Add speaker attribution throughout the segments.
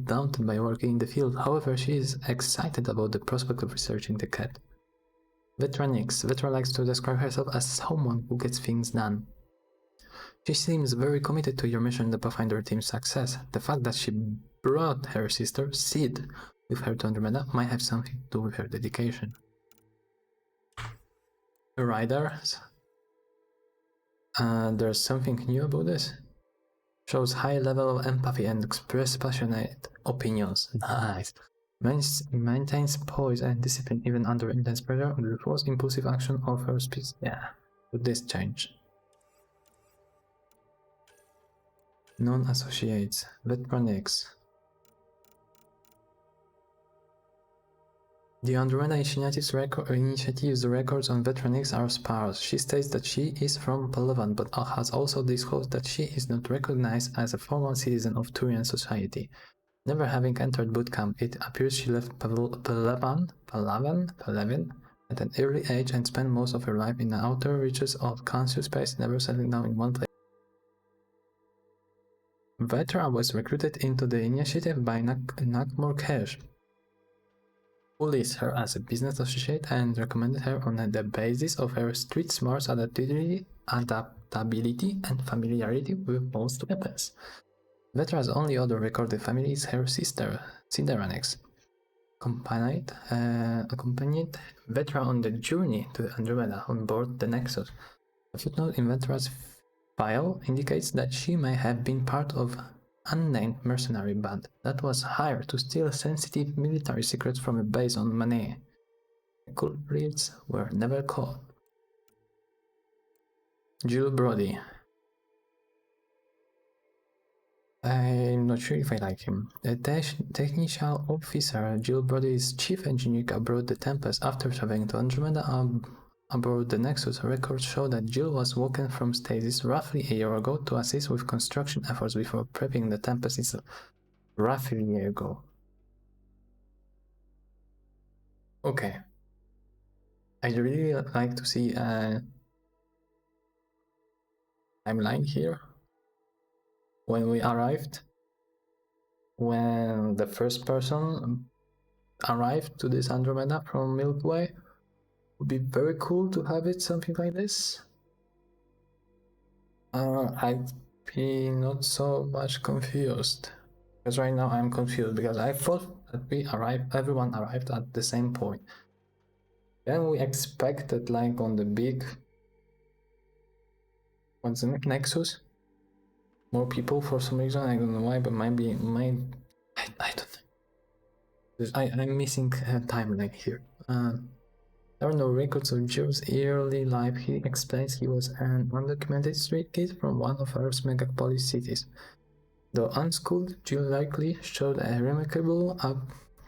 Speaker 1: daunted by working in the field. However, she is excited about the prospect of researching the cat. Vetra Nix. Vetra likes to describe herself as someone who gets things done. She seems very committed to your mission and the Pathfinder team's success. The fact that she brought her sister, Sid, with her to Andromeda might have something to do with her dedication. Riders. There's something new about this. Shows high level of empathy and express passionate opinions. Nice. Maintains poise and discipline even under intense pressure. Refers impulsive action of her speech. Yeah. Would this change? Non-associates. Vetronics. The Andromeda Initiative's records on Vetronics are sparse. She states that she is from Palawan, but has also disclosed that she is not recognized as a formal citizen of Turian society. Never having entered bootcamp, it appears she left Palawan at an early age and spent most of her life in the outer reaches of conscious space, never settling down in one place. Vetra was recruited into the initiative by Nakmor Kesh, who lists her as a business associate and recommended her on the basis of her street smarts, adaptability, and familiarity with most weapons. Vetra's only other recorded family is her sister, Cinderanix. Accompanied Vetra on the journey to Andromeda on board the Nexus. A footnote in Vetra's file indicates that she may have been part of unnamed mercenary band that was hired to steal sensitive military secrets from a base on Manet. The culprits were never caught. Jill Brody. I'm not sure if I like him. The technical officer Jill Brody is chief engineer aboard the Tempest after traveling to Andromeda aboard the Nexus. Records show that Jill was woken from stasis roughly a year ago to assist with construction efforts before prepping the Tempest itself. Roughly a year ago. Okay. I'd really like to see a timeline here. When we arrived, when the first person arrived to this Andromeda from Milky Way, would be very cool to have it something like this. I'd be not so much confused, because right now I'm confused because I thought that everyone arrived at the same point. Then we expected, like, on the big, what's the Nexus? More people for some reason, I don't know why, but I don't think. I'm missing a timeline here. There are no records of Jill's early life. He explains he was an undocumented street kid from one of Earth's megapolis cities. Though unschooled, Jill likely showed a remarkable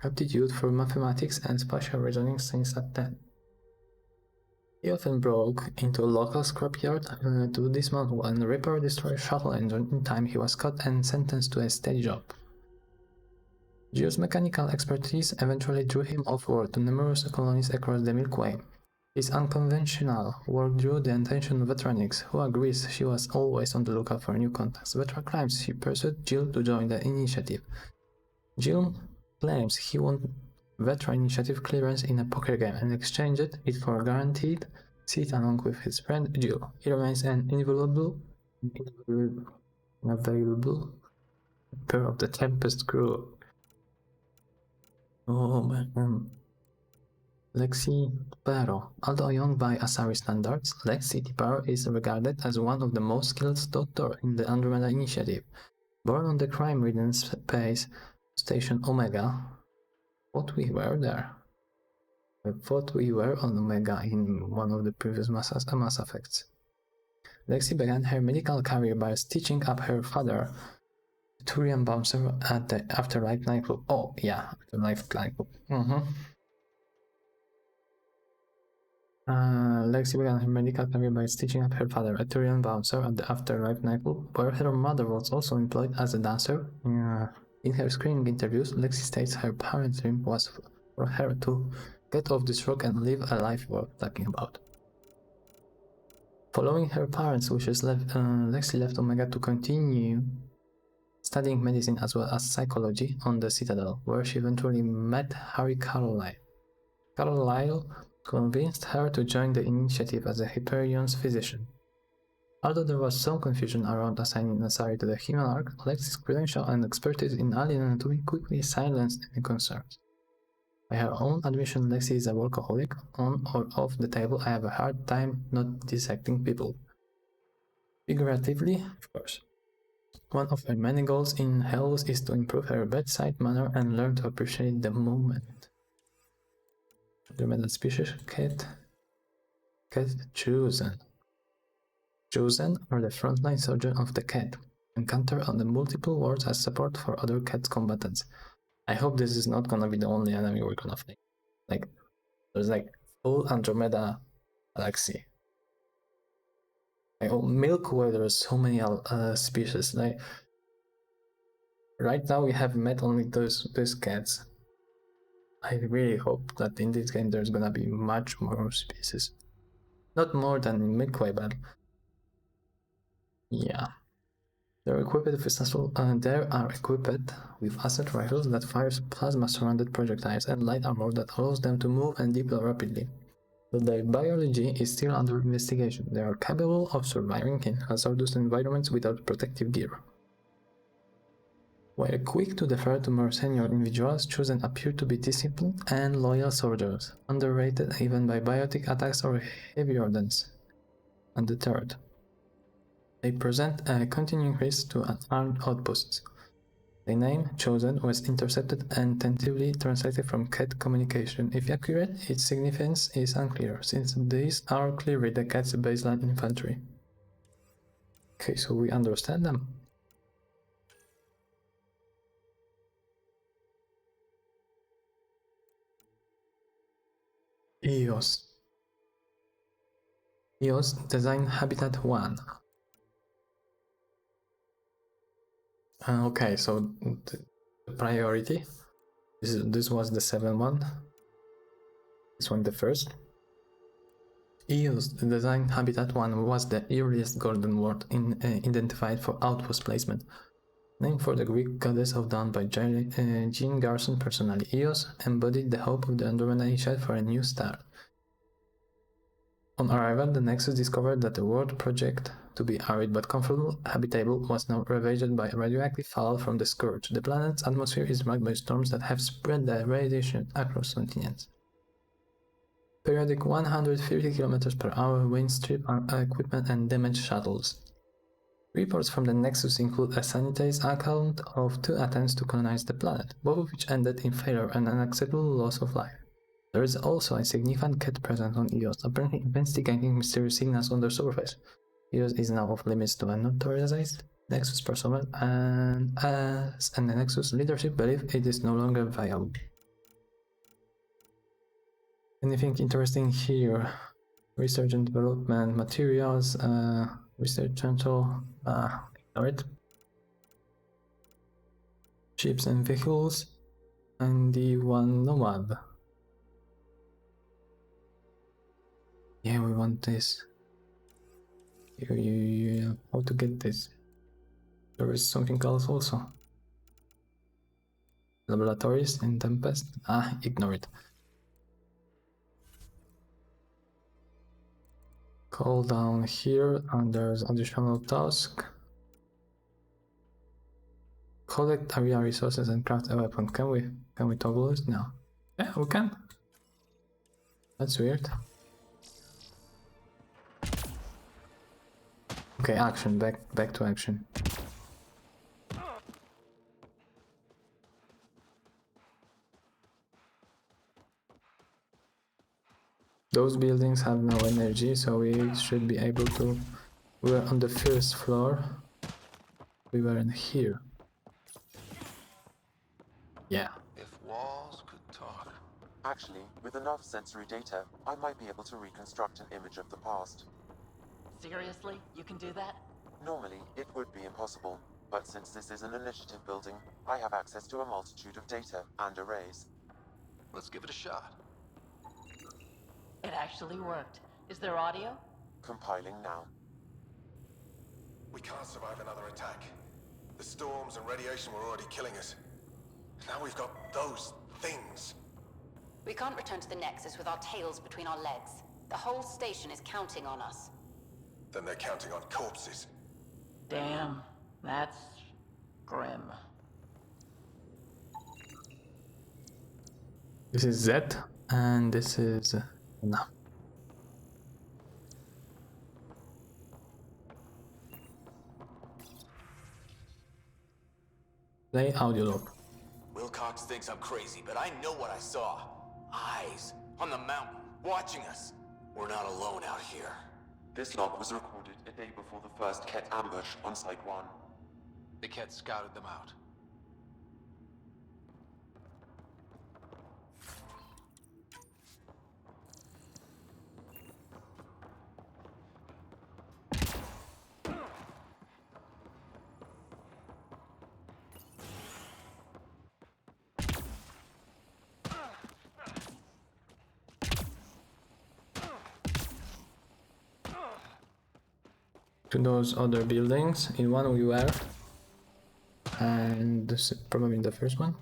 Speaker 1: aptitude for mathematics and spatial reasoning since at 10. He often broke into a local scrapyard to dismantle and repair destroy shuttle engine. In time, he was caught and sentenced to a steady job. Jill's mechanical expertise eventually drew him offward to numerous colonies across the Milky Way. His unconventional work drew the attention of Vetronics, who agrees she was always on the lookout for new contacts. Vetra claims he pursued Jill to join the initiative. Jill claims he won Vetra Initiative clearance in a poker game and exchanged it for a guaranteed seat along with his friend Jill. He remains an invaluable member of the Tempest crew. Oh man. Lexi Tiparo. Although young by Asari standards, Lexi Tiparo is regarded as one of the most skilled doctors in the Andromeda Initiative. Born on the crime-ridden space station Omega, we were there. I thought we were on Omega in one of the previous Mass Effects. Lexi began her medical career by stitching up her father, the Turian bouncer, at the Afterlife nightclub. Oh, yeah, Afterlife nightclub. Lexi began her medical career by stitching up her father, a Turian bouncer, at the Afterlife nightclub, where her mother was also employed as a dancer. In her screening interviews, Lexi states her parents' dream was for her to get off this rock and live a life worth talking about. Following her parents' wishes, Lexi left Omega to continue studying medicine as well as psychology on the Citadel, where she eventually met Harry Carlyle. Carlyle convinced her to join the initiative as a Hyperion's physician. Although there was some confusion around assigning Nasari to the human arc, Lexi's credential and expertise in alien anatomy quickly silenced any concerns. By her own admission, Lexi is a workaholic. On or off the table, I have a hard time not dissecting people. Figuratively, of course. One of her many goals in Hells is to improve her bedside manner and learn to appreciate the moment. Andromeda species cat chosen. Chosen are the frontline soldier of the cat, encounter on the multiple worlds as support for other cat combatants. I hope this is not gonna be the only enemy we're gonna fight. Like, there's like full Andromeda galaxy. Like, Milky Way, there's so many species. Like, right now we have met only those cats. I really hope that in this game there's gonna be much more species. Not more than in Milky Way, but yeah. They are equipped with assault rifles that fires plasma-surrounded projectiles and light armor that allows them to move and deploy rapidly. Though their biology is still under investigation, they are capable of surviving in hazardous environments without protective gear. While quick to defer to more senior individuals, Chosen appear to be disciplined and loyal soldiers, underrated even by biotic attacks or heavy ordnance. Undeterred, they present a continuing risk to unarmed outposts. The name Chosen was intercepted and tentatively translated from Cat communication. If accurate, its significance is unclear, since these are clearly the Cat's baseline infantry. Okay, so we understand them. EOS. EOS Design Habitat 1. Okay, so the priority. This was the 7th one. This one the first. EOS Design Habitat 1 was the earliest golden world identified for outpost placement. Named for the Greek goddess of dawn by Jean Garson personally, Eos embodied the hope of the Andromeda Initiate for a new start. On arrival, the Nexus discovered that the world project to be arid but comfortable, habitable, was now ravaged by radioactive fallout from the Scourge. The planet's atmosphere is marked by storms that have spread the radiation across continents. Periodic 150 km per hour wind strip equipment and damaged shuttles. Reports from the Nexus include a sanitized account of 2 attempts to colonize the planet, both of which ended in failure and unacceptable loss of life. There is also a significant cat presence on Eos, apparently investigating mysterious signals on the surface. Eos is now off limits to a notarized Nexus personnel, and the Nexus leadership believe it is no longer viable. Anything interesting here? Research and development, materials, research central, ignore it. Ships and vehicles, and the one nomad. Yeah, we want this. How to get this? There is something else also. Laboratories in Tempest. Ignore it. Call down here, and there's additional task. Collect area resources and craft a weapon. Can we toggle this? No. Yeah, we can. That's weird. Okay, action. Back to action. Those buildings have no energy, so we should be able to... We were on the first floor. We were in here. Yeah.
Speaker 2: If walls could talk.
Speaker 3: Actually, with enough sensory data, I might be able to reconstruct an image of the past.
Speaker 4: Seriously? You can do that?
Speaker 3: Normally, it would be impossible, but since this is an initiative building, I have access to a multitude of data and arrays.
Speaker 2: Let's give it a shot.
Speaker 4: It actually worked. Is there audio?
Speaker 3: Compiling now.
Speaker 2: We can't survive another attack. The storms and radiation were already killing us. Now we've got those things.
Speaker 5: We can't return to the Nexus with our tails between our legs. The whole station is counting on us.
Speaker 2: Then they're counting on corpses.
Speaker 4: Damn, that's grim.
Speaker 1: This is Z, and this is no. Play audio log.
Speaker 6: Wilcox thinks I'm crazy, but I know what I saw. Eyes on the mountain, watching us. We're not alone out here.
Speaker 3: This log was recorded a day before the first Ket ambush on Site 1.
Speaker 2: The Ket scouted them out.
Speaker 1: To those other buildings. In one we were, and this is probably the first one.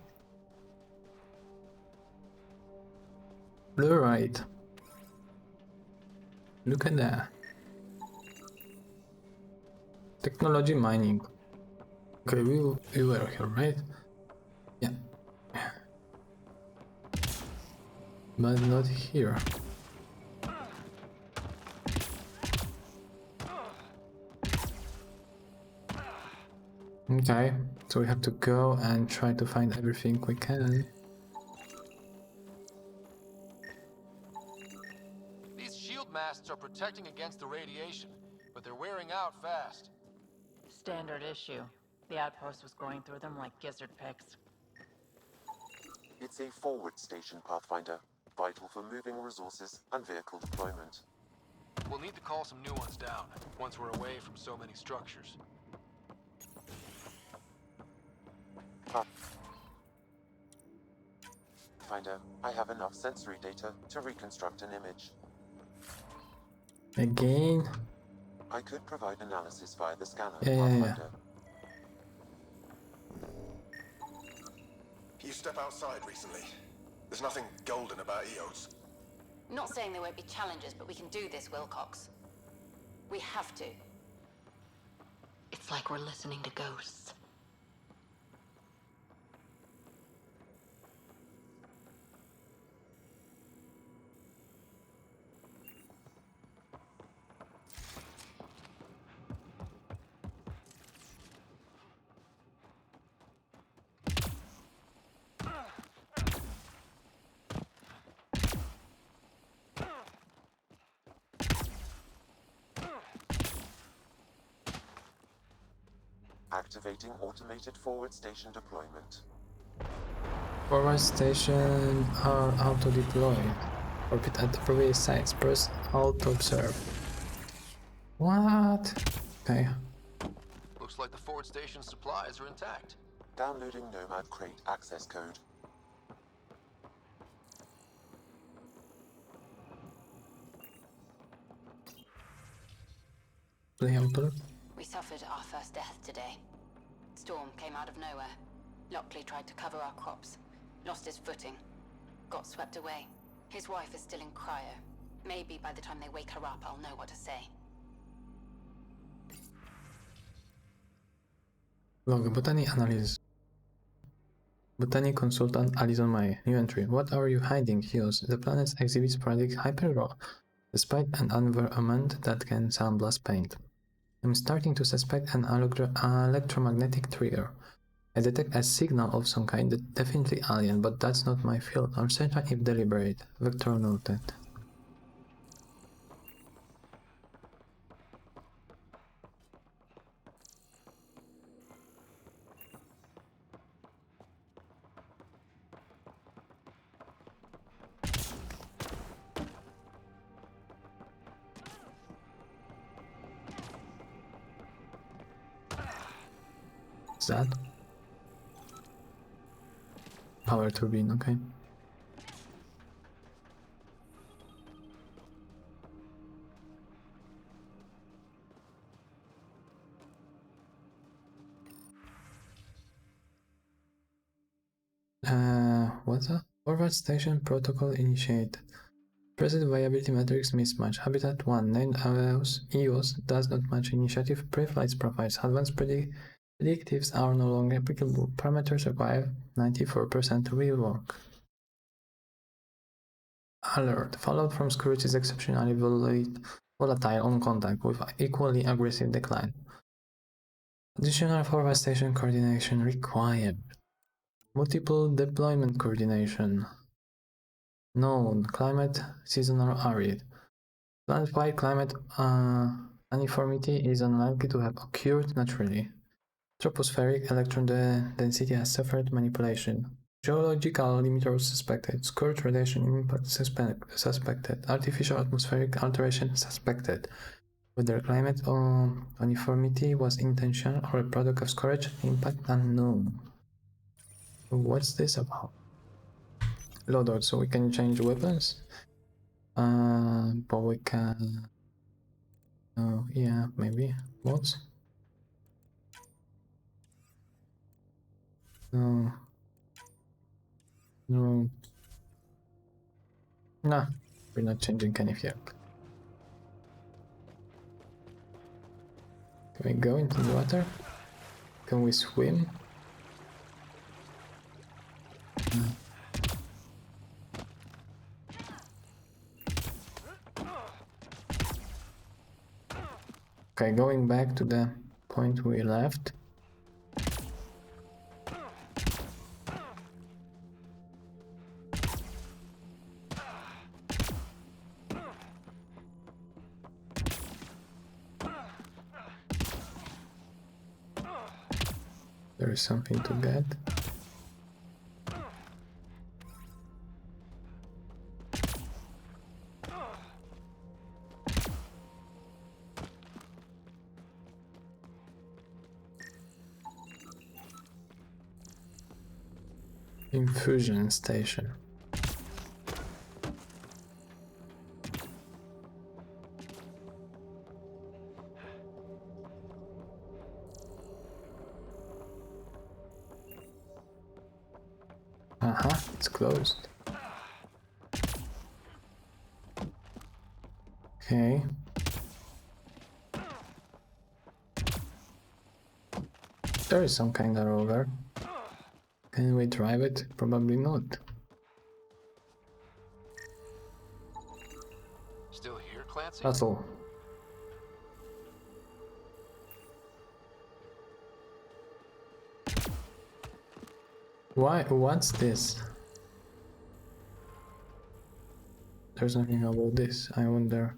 Speaker 1: Fluoride. Look at that. Technology mining. Okay, we were here, right? Yeah. But not here. Okay, so we have to go and try to find everything we can.
Speaker 2: These shield masts are protecting against the radiation, but they're wearing out fast.
Speaker 4: Standard issue. The outpost was going through them like gizzard picks.
Speaker 3: It's a forward station, Pathfinder, vital for moving resources and vehicle deployment.
Speaker 2: We'll need to call some new ones down, once we're away from so many structures.
Speaker 3: Pathfinder, I have enough sensory data to reconstruct an image.
Speaker 1: Again.
Speaker 3: I could provide analysis via the scanner,
Speaker 1: Yeah.
Speaker 3: Pathfinder.
Speaker 2: You step outside recently. There's nothing golden about EOS.
Speaker 5: Not saying there won't be challenges, but we can do this, Wilcox. We have to.
Speaker 4: It's like we're listening to ghosts.
Speaker 3: Activating automated forward station deployment.
Speaker 1: Forward station are auto-deployed. Orbit at the previous sites. Press Alt to observe. What? Okay.
Speaker 2: Looks like the forward station supplies are intact.
Speaker 3: Downloading Nomad Crate access code.
Speaker 1: Play auto.
Speaker 5: We suffered our first death today. Storm came out of nowhere. Lockley tried to cover our crops. Lost his footing. Got swept away. His wife is still in cryo. Maybe by the time they wake her up, I'll know what to say.
Speaker 1: Log botany analysis. Botany consultant Alison May. New entry. What are you hiding, Hughes? The planet exhibits sporadic hypergrowth, despite an environment that can sandblast paint. I'm starting to suspect an electromagnetic trigger. I detect a signal of some kind, definitely alien, but that's not my field. I'm certain if deliberate. Vector noted. Is that? Power turbine, okay. what's that? Forward station protocol initiated. Present viability matrix mismatch. Habitat 1. Named EOS does not match initiative. Pre-flight profiles. Advanced predictives are no longer applicable. Parameters require 94% real work. Alert. Fallout from Scourge is exceptionally volatile on contact with equally aggressive decline. Additional forward station coordination required. Multiple deployment coordination. Known. Climate seasonal arid. Planet-wide climate uniformity is unlikely to have occurred naturally. Tropospheric electron density has suffered manipulation. Geological limiters suspected. Scourge radiation impact suspected. Artificial atmospheric alteration suspected. Whether climate uniformity was intentional or a product of Scourge impact unknown. What's this about? Loadout, so we can change weapons? But we can... Oh, yeah, maybe. Mods? No. No. Nah, we're not changing any here. Can we go into the water? Can we swim? Okay, going back to the point we left. There is something to get. Infusion station. It's closed. Okay. There is some kind of rover. Can we drive it? Probably not.
Speaker 2: Still here, Clancy?
Speaker 1: That's all. Why? What's this? There's nothing about this. I wonder.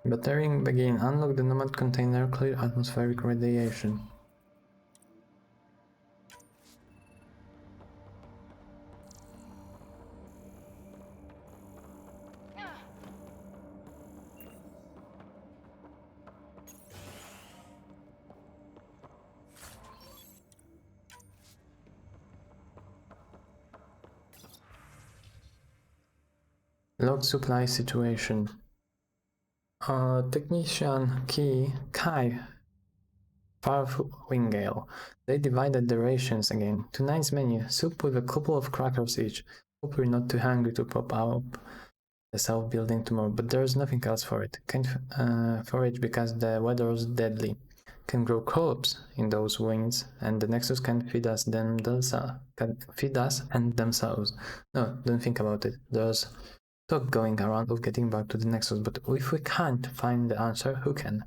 Speaker 1: Battering begin. Unlock the Nomad container. Clear atmospheric radiation. Log supply situation. Technician Kai Farwingale. They divided the rations again. Tonight's menu: soup with a couple of crackers each. Hope we're not too hungry to pop up the south building tomorrow, but there's nothing else for it. Can't forage because the weather's deadly. Can grow crops in those winds, and the Nexus can feed us and themselves. No, don't think about it. There's talk going around of getting back to the Nexus, but if we can't find the answer, who can?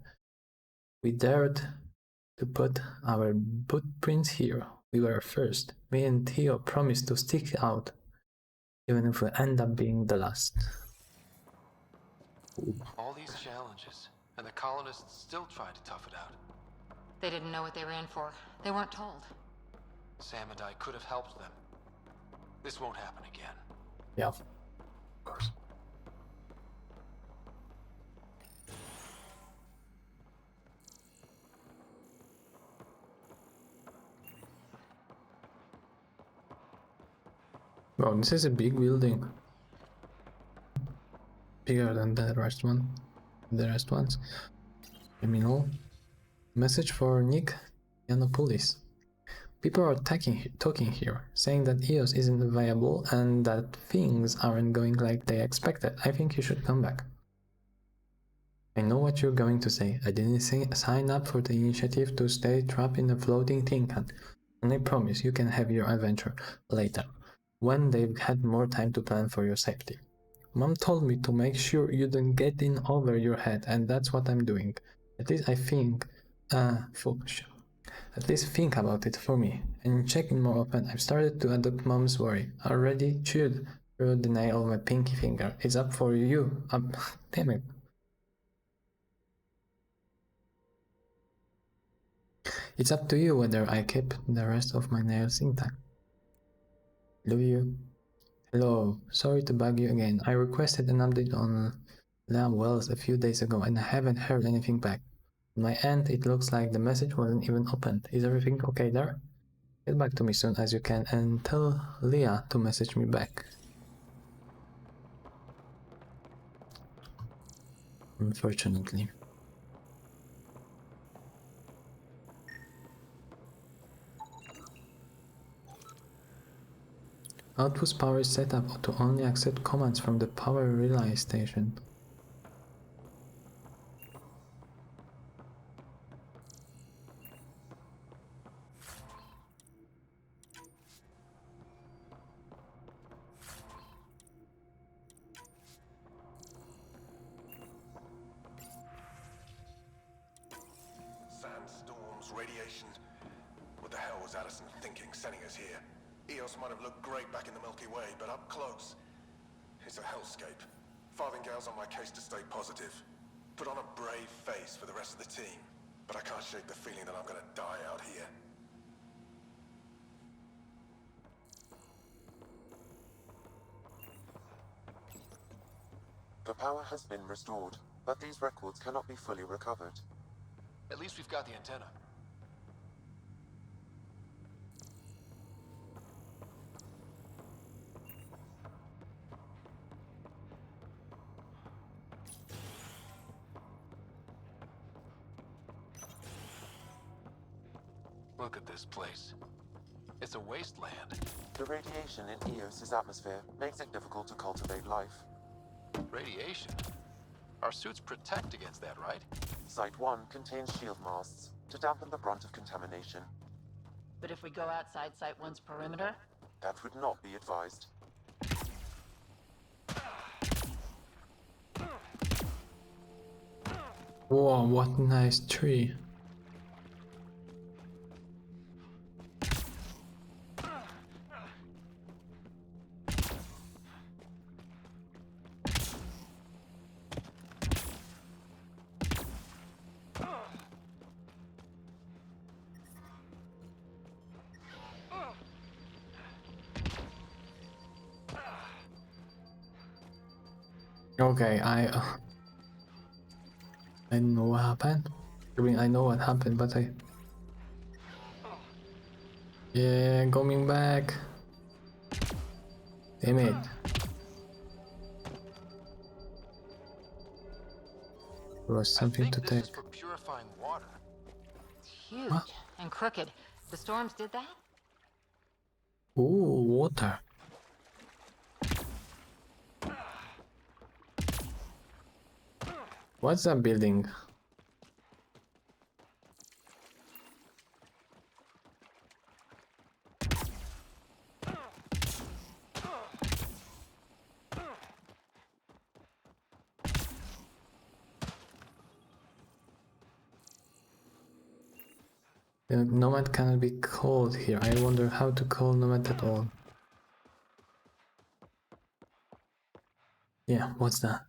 Speaker 1: We dared to put our footprints here. We were first. Me and Theo promised to stick out, even if we end up being the last.
Speaker 2: All these challenges, and the colonists still tried to tough it out.
Speaker 4: They didn't know what they were in for. They weren't told.
Speaker 2: Sam and I could have helped them. This won't happen again.
Speaker 1: Yeah, of course. Wow, this is a big building. Bigger than the rest one. The rest ones. Criminal. Message for Nick Yiannopoulos. People are talking here, saying that EOS isn't viable and that things aren't going like they expected. I think you should come back. I know what you're going to say. I didn't sign up for the initiative to stay trapped in a floating tin can. And I promise you can have your adventure later, when they've had more time to plan for your safety. Mom told me to make sure you don't get in over your head, and that's what I'm doing. At least I think, at least think about it for me, and check in more often. I've started to adopt Mom's worry. Already chewed through the nail of my pinky finger. It's up for you. Damn it. It's up to you whether I keep the rest of my nails intact. Love you. Hello, sorry to bug you again. I requested an update on Lamb Wells a few days ago and I haven't heard anything back. On my end, it looks like the message wasn't even opened. Is everything okay there? Get back to me soon as you can and tell Leah to message me back. Unfortunately. Outpost power is set up to only accept commands from the power relay station.
Speaker 7: Sandstorms, radiation. What the hell was Allison thinking, sending us here? EOS might have looked great back in the Milky Way, but up close, it's a hellscape. Farthingale's on my case to stay positive. Put on a brave face for the rest of the team, but I can't shake the feeling that I'm gonna die out here.
Speaker 3: The power has been restored, but these records cannot be fully recovered.
Speaker 2: At least we've got the antenna. Look at this place. It's a wasteland.
Speaker 3: The radiation in EOS's atmosphere makes it difficult to cultivate life.
Speaker 2: Radiation? Our suits protect against that, right?
Speaker 3: Site 1 contains shield masts to dampen the brunt of contamination.
Speaker 4: But if we go outside Site 1's perimeter?
Speaker 3: That would not be advised.
Speaker 1: Whoa, what a nice tree. Okay, I don't know what happened. I mean, I know what happened, but yeah, coming back. Damn it. There was something to
Speaker 2: this
Speaker 1: take.
Speaker 2: is for purifying water.
Speaker 4: It's huge
Speaker 1: What?
Speaker 4: and crooked. The storms did that?
Speaker 1: Ooh, water. What's that building? Nomad cannot be called here. I wonder how to call Nomad at all. Yeah, what's that?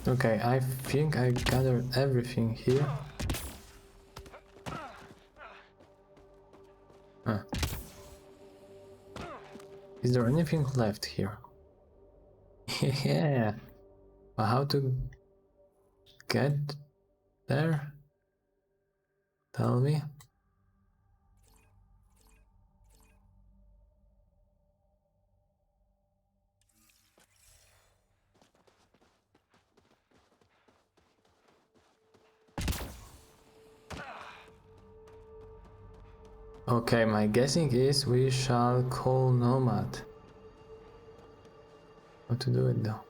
Speaker 1: Okay, I think I gathered everything here. Huh. Is there anything left here? Yeah. But how to get there? Tell me. Okay, my guessing is we shall call Nomad. How to do it though?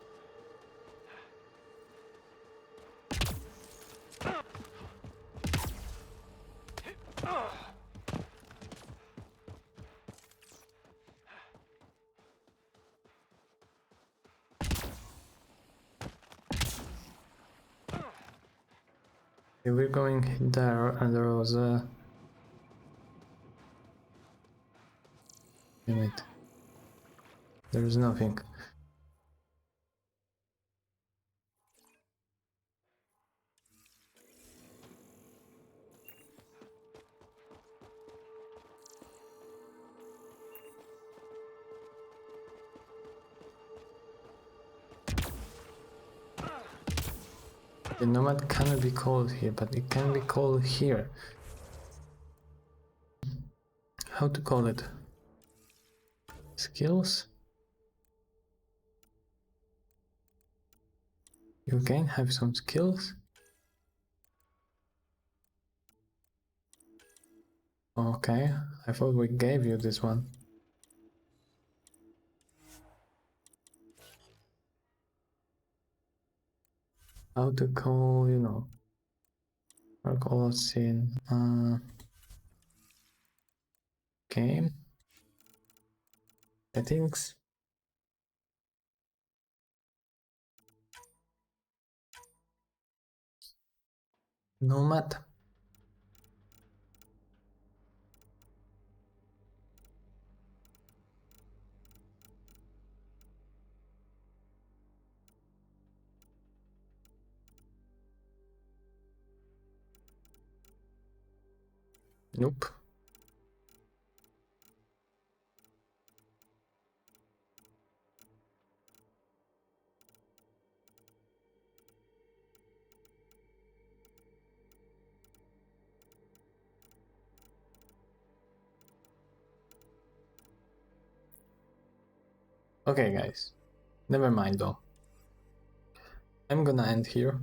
Speaker 1: Okay, we're going there, and there was a... Damn it. There's nothing. The Nomad cannot be called here, but it can be called here. How to call it? Skills? You can have some skills? Okay, I thought we gave you this one. How to call, you know, or call a scene, game, settings, Nomad. Nope. Okay, guys, never mind though. I'm gonna end here.